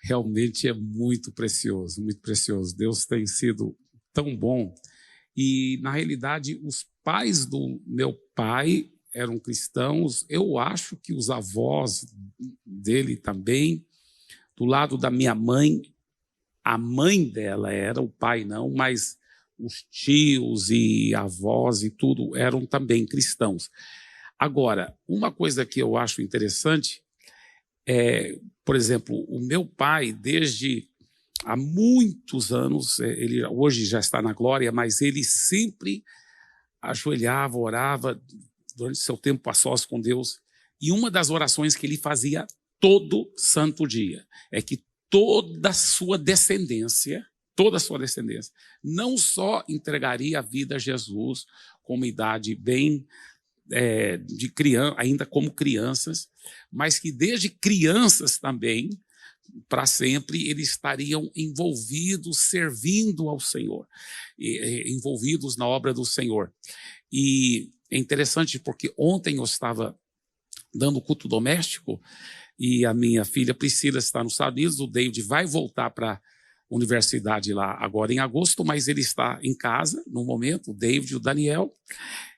realmente é muito precioso, muito precioso. Deus tem sido tão bom. E, na realidade, os pais do meu pai eram cristãos. Eu acho que os avós dele também. Do lado da minha mãe, a mãe dela era, o pai não, mas os tios e avós e tudo eram também cristãos. Agora, uma coisa que eu acho interessante é, por exemplo, o meu pai, desde há muitos anos, ele hoje já está na glória, mas ele sempre ajoelhava, orava durante seu tempo a sós com Deus. E uma das orações que ele fazia todo santo dia é que toda a sua descendência, não só entregaria a vida a Jesus com uma idade bem de criança, ainda como crianças, mas que desde crianças também, para sempre, eles estariam envolvidos, servindo ao Senhor, envolvidos na obra do Senhor. E é interessante porque ontem eu estava dando culto doméstico e a minha filha Priscila está nos Estados Unidos, o David vai voltar para a universidade lá agora em agosto, mas ele está em casa no momento, o David, o Daniel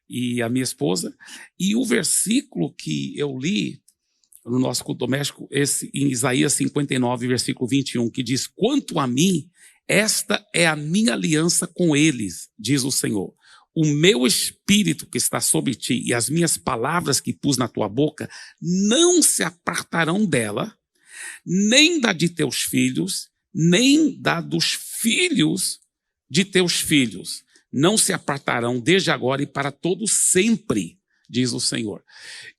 e a minha esposa. E o versículo que eu li no nosso culto doméstico, esse em Isaías 59, versículo 21, que diz: quanto a mim, esta é a minha aliança com eles, diz o Senhor. O meu espírito que está sobre ti e as minhas palavras que pus na tua boca não se apartarão dela, nem da de teus filhos, nem da dos filhos de teus filhos. Não se apartarão desde agora e para todo sempre, diz o Senhor.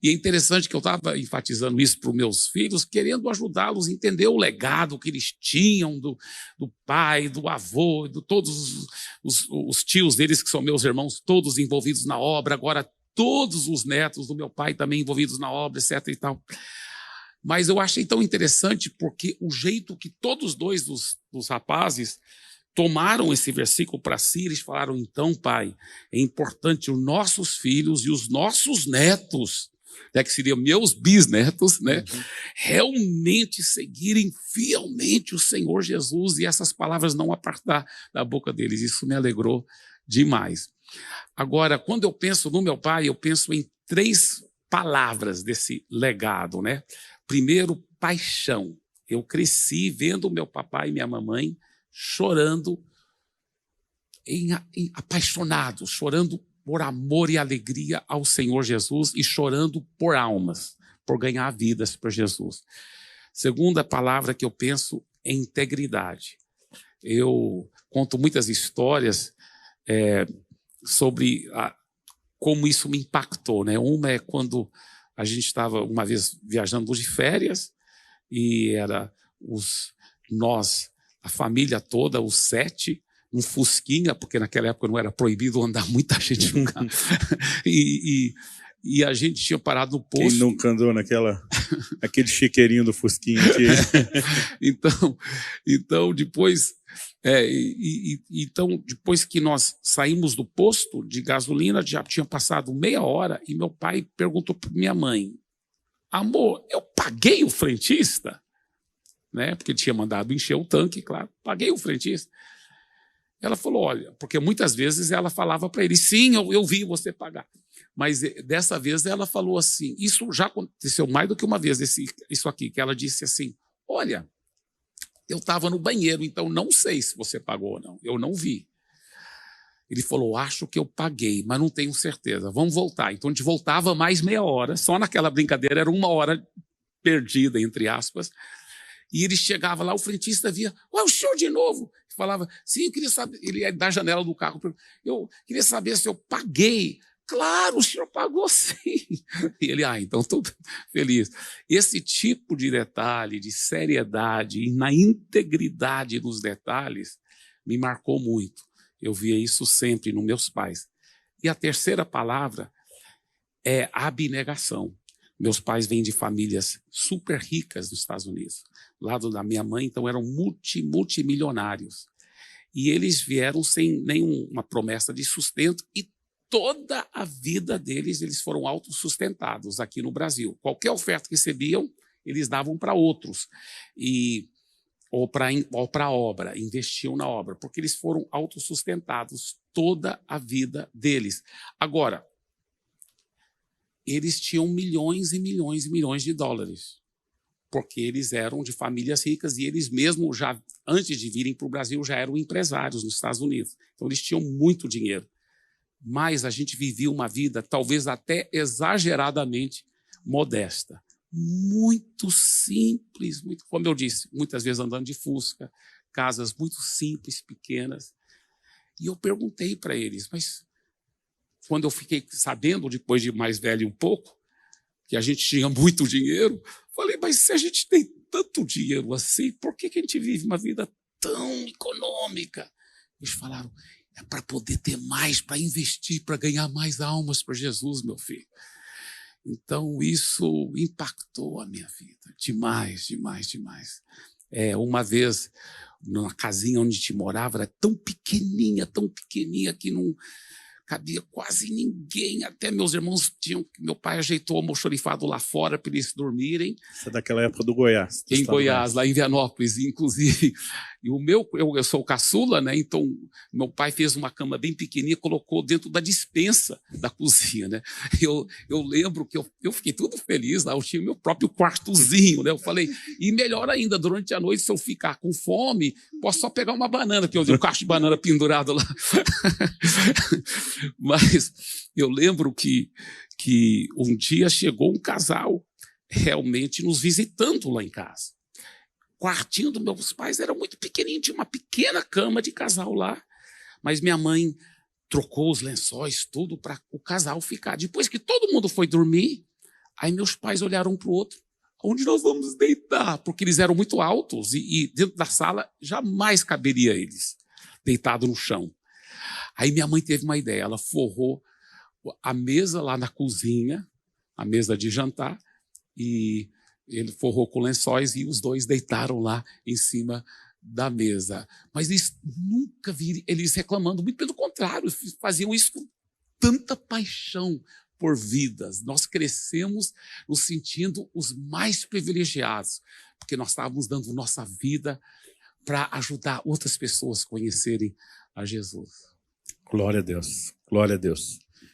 E é interessante que eu estava enfatizando isso para os meus filhos, querendo ajudá-los a entender o legado que eles tinham do pai, do avô, de todos os tios deles, que são meus irmãos, todos envolvidos na obra, agora todos os netos do meu pai também envolvidos na obra, etc. e tal. Mas eu achei tão interessante porque o jeito que todos dois dos rapazes tomaram esse versículo para si, eles falaram: então, pai, é importante os nossos filhos e os nossos netos, que seriam meus bisnetos, realmente seguirem fielmente o Senhor Jesus e essas palavras não apartar da boca deles. Isso me alegrou demais. Agora, quando eu penso no meu pai, eu penso em 3 palavras desse legado, Primeiro, paixão. Eu cresci vendo meu papai e minha mamãe chorando, apaixonados, chorando por amor e alegria ao Senhor Jesus e chorando por almas, por ganhar vidas para Jesus. Segunda palavra que eu penso é integridade. Eu conto muitas histórias sobre como isso me impactou. Uma é quando a gente estava uma vez viajando de férias e era nós, a família toda, os 7, um Fusquinha, porque naquela época não era proibido andar muita gente num carro. E a gente tinha parado no posto. Quem nunca andou aquele chiqueirinho do Fusquinha aqui? Então, depois que nós saímos do posto de gasolina, já tinha passado meia hora e meu pai perguntou para minha mãe: amor, eu paguei o frentista? Porque ele tinha mandado encher o tanque, claro, paguei o frentista. Ela falou: olha, porque muitas vezes ela falava para ele: sim, eu vi você pagar. Mas dessa vez ela falou assim, isso já aconteceu mais do que uma vez, isso aqui, que ela disse assim: olha, eu estava no banheiro, então não sei se você pagou ou não, eu não vi. Ele falou: acho que eu paguei, mas não tenho certeza, vamos voltar. Então a gente voltava mais meia hora, só naquela brincadeira era 1 hora perdida, entre aspas. E ele chegava lá, o frentista via: o senhor de novo? Ele falava: sim, eu queria saber. Ele ia da janela do carro, eu queria saber se eu paguei. Claro, o senhor pagou sim. E ele: então estou feliz. Esse tipo de detalhe, de seriedade e na integridade dos detalhes, me marcou muito. Eu via isso sempre nos meus pais. E a terceira palavra é abnegação. Meus pais vêm de famílias super ricas nos Estados Unidos. Do lado da minha mãe, então, eram multimilionários. E eles vieram sem nenhuma promessa de sustento e toda a vida deles, eles foram autossustentados aqui no Brasil. Qualquer oferta que recebiam, eles davam para outros. E ou para a obra, investiam na obra, porque eles foram autossustentados toda a vida deles. Agora, eles tinham milhões e milhões e milhões de dólares, porque eles eram de famílias ricas e eles mesmo, já antes de virem para o Brasil, já eram empresários nos Estados Unidos. Então, eles tinham muito dinheiro. Mas a gente vivia uma vida, talvez até exageradamente modesta. Muito simples, muito, como eu disse, muitas vezes andando de Fusca, casas muito simples, pequenas. E eu perguntei para eles, mas quando eu fiquei sabendo, depois de mais velho um pouco, que a gente tinha muito dinheiro, falei, mas se a gente tem tanto dinheiro assim, por que a gente vive uma vida tão econômica? Eles falaram, é para poder ter mais, para investir, para ganhar mais almas para Jesus, meu filho. Então, isso impactou a minha vida demais, demais, demais. Uma vez, na casinha onde a gente morava, era tão pequenininha que não cabia quase ninguém. Até meus irmãos meu pai ajeitou o almoxarifado lá fora para eles dormirem. Isso é daquela época do Goiás. Em Goiás, lá em Vianópolis, inclusive. E eu sou o caçula, né? Então meu pai fez uma cama bem pequenininha e colocou dentro da despensa da cozinha, né? Eu lembro que eu fiquei tudo feliz lá, eu tinha meu próprio quartozinho, né? Eu falei, e melhor ainda, durante a noite, se eu ficar com fome, posso só pegar uma banana, porque eu tenho um cacho de banana pendurado lá. Mas eu lembro que um dia chegou um casal realmente nos visitando lá em casa. O quartinho dos meus pais era muito pequenininho, tinha uma pequena cama de casal lá, mas minha mãe trocou os lençóis, tudo para o casal ficar. Depois que todo mundo foi dormir, aí meus pais olharam um para o outro, onde nós vamos deitar? Porque eles eram muito altos e dentro da sala jamais caberia eles, deitado no chão. Aí minha mãe teve uma ideia, ela forrou a mesa lá na cozinha, a mesa de jantar, e ele forrou com lençóis e os dois deitaram lá em cima da mesa. Mas eles nunca viram eles reclamando, muito pelo contrário, faziam isso com tanta paixão por vidas. Nós crescemos nos sentindo os mais privilegiados, porque nós estávamos dando nossa vida para ajudar outras pessoas a conhecerem a Jesus. Glória a Deus, glória a Deus.